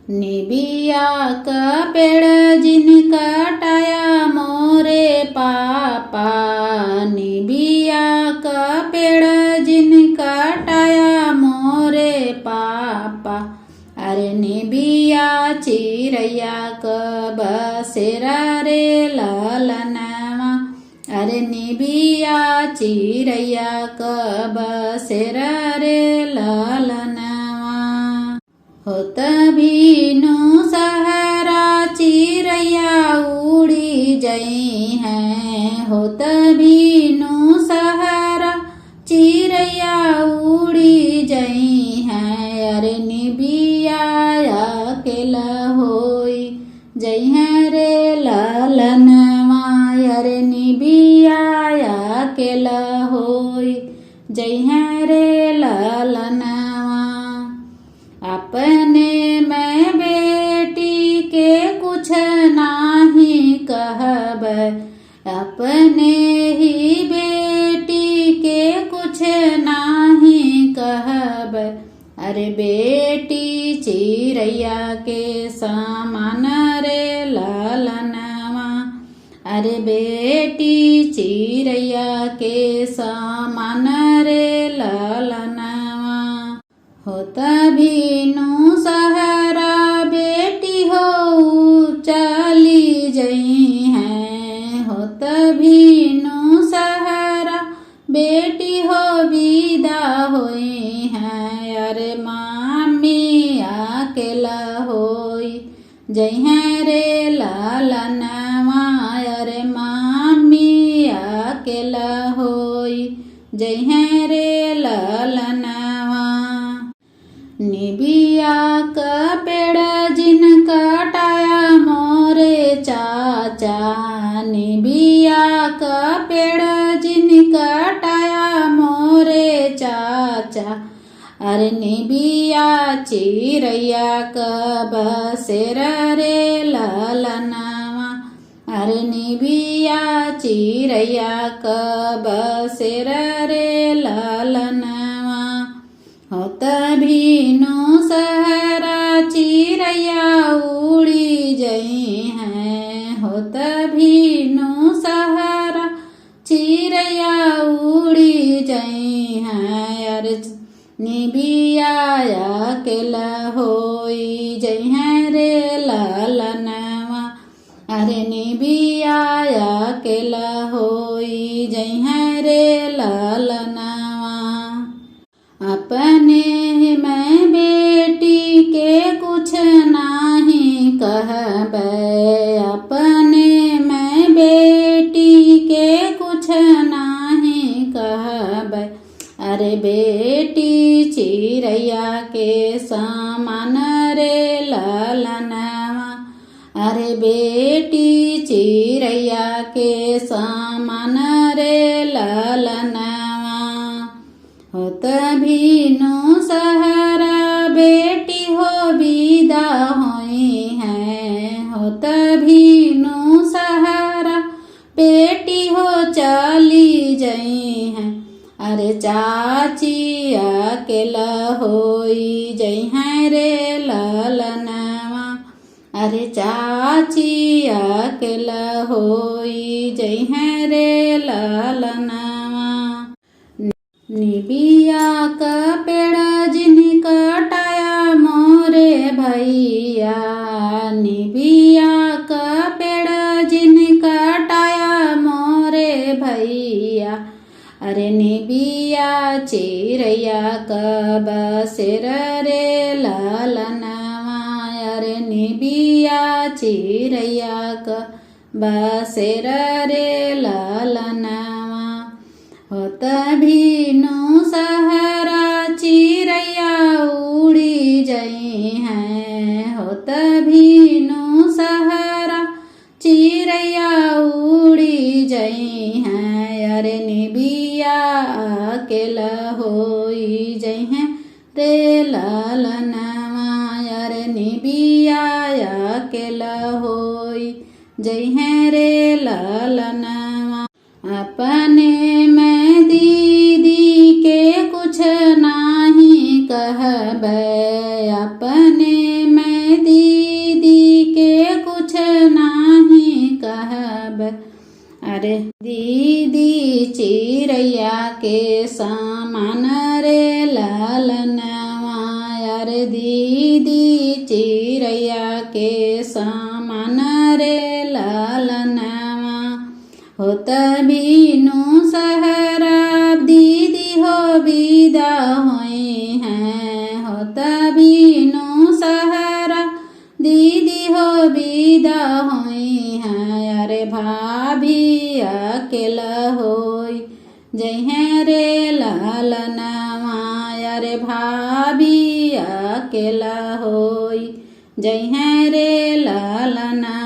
निबिया का पेड़ जिन कटाया मोरे पापा, निबिया का पेड़ जिन कटाया मोरे पापा। अरे निबिया चिरैया क बसेरा रे ललनवा, अरे निबिया चिरैया क बसेरा रे ललनवा। होत भीनु सहरा चिरैया उड़ी जई हैं, होत भीनु सहरा चिरैया उड़ी जई हैं। अरे निबिया अकेला होई जई हैं रे ललनवा, अरे निबिया अकेला होई जई हैं रे ललनवा। अपने मैं बेटी के कुछ नाही कहब, अपने ही बेटी के कुछ नाही कहब। अरे बेटी चिरैया के समान रे ललनवा, अरे बेटी चिरैया के समान रे ललनवा। होत भीनु सहरा बेटी हो चली जई हैं, होत भीनु सहरा बेटी हो विदा होई हैं। अरे मामी अकेला होई जई हैं रे ललनवा, अरे मामी अकेला होई जई हैं रे ललनवा। निबिया का पेड़ जिन कटाया मोरे चाचा, निबिया का पेड़ जिन कटाया मोरे चाचा। अरे निबिया चिरैया का बसेरा रे ललनवा, अरे निबिया चिरैया का बसेरा रे ललनवा। होत भीनु सहरा चिरैया उड़ी जई हैं, होत भीनु सहरा चिरैया उड़ी जई हैं। अरे निबिया अकेला होई जई हैं रे ललनवा, अरे निबिया अकेला होई जई हैं रे ललनवा। अपने मैं बेटी के कुछ नाही कहब, अपने मैं बेटी के कुछ नाही कहब। अरे बेटी चिरैया के समान रे ललनवा, अरे बेटी चिरैया के समान रे ललनवा। होत भीनु सहरा बेटी हो विदा होई हैं, होत भीनु सहरा बेटी हो चली जई हैं। अरे चाची अकेला होई जई हैं रे ललनवा, अरे चाची अकेला होई जई हैं रे ललनवा। निबिया का पेड़ जिन कटाया मोरे भैया, निबिया का पेड़ जिन कटाया मोरे भैया। अरे निबिया चिरैया का बसेरा रे ललनवा, अरे निबिया चिरैया का बसेरा रे ललनवा। होत भीनु सहरा चिरैया उड़ी जई हैं, होत भीनु सहरा चिरैया उड़ी जई हैं। अरे निबिया अकेला होई जई हैं रे ललनवा, अरे निबिया अकेला होई जई हैं रे ललनवा। अपने मैं दीदी के कुछ नाही कहबै, अपने मैं मान रे लालनवा अरे दीदी चिरैया के समान रे लालनवा होत बीनु सहरा दीदी हो विदा हुई हैं होत बीनु सहरा दीदी हो विदा हुई हैं अरे भाभी अकेला होई जय रे लालनवा अरे भाभी अकेला होई जय रे लालनवा।